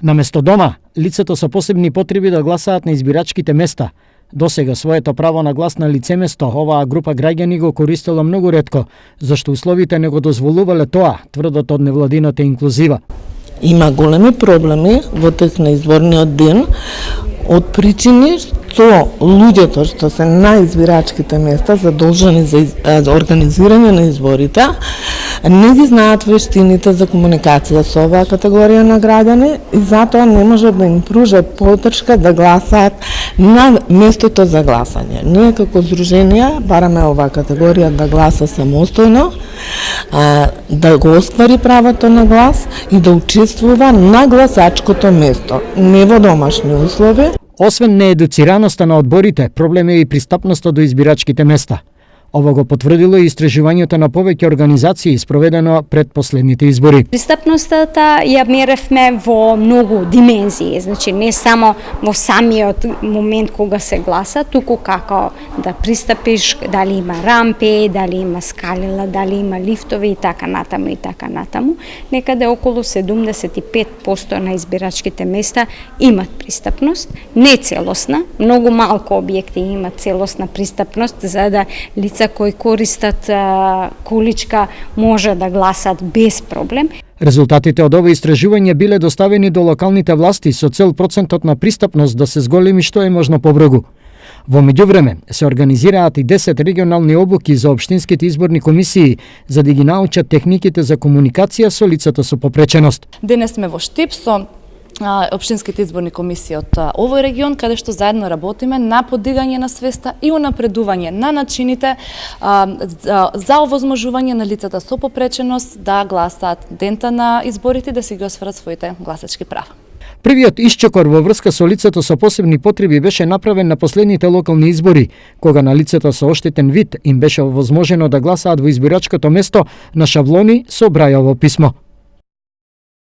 Наместо дома, лицето со посебни потреби да гласаат на избирачките места. Досега своето право на глас на лицеместо оваа група граѓани го користела многу ретко, зашто условите не го дозволувале тоа, тврдат од невладината инклузива. Има големи проблеми во тек на изборниот ден од причини што луѓето што се на избирачките места задолжени за организирање на изборите не ги знаат вештините за комуникација со оваа категорија на граѓани и затоа не може да им пружа поддршка да гласаат на местото за гласање. Ние како здруженија бараме оваа категорија да гласа самостојно, да го оствари правото на глас и да учествува на гласачкото место, не во домашни услови. Освен неедуцираноста на одборите, проблем е и пристапноста до избирачките места. Ово го потврдило и истражувањето на повеќе организации спроведено пред последните избори. Пристапноста ја меревме во многу димензии, значи не само во самиот момент кога се гласа, туку како да пристапиш, дали има рампи, дали има скалила, дали има лифтови и така натаму и така натаму. Некаде околу 75% на избирачките места имат пристапност, не целосна, многу малку објекти имат целосна пристапност за да лица кои користат количка може да гласат без проблем. Резултатите од ова истражување биле доставени до локалните власти со цел процентот на пристапност да се зголеми што е можно побрзо. Во меѓувреме се организираат и 10 регионални обуки за општинските изборни комисии за да ги научат техниките за комуникација со лицата со попреченост. Денес сме во Штип со општинските изборни комисии од овој регион, каде што заедно работиме на подигање на свеста и унапредување на начините за овозможување на лицата со попреченост да гласаат дента на изборите, да си ги осварат своите гласачки права. Првиот исчекор во врска со лицето со посебни потреби беше направен на последните локални избори, кога на лицето со оштетен вид им беше овозможено да гласаат во избирачкото место на шаблони со Брајово писмо.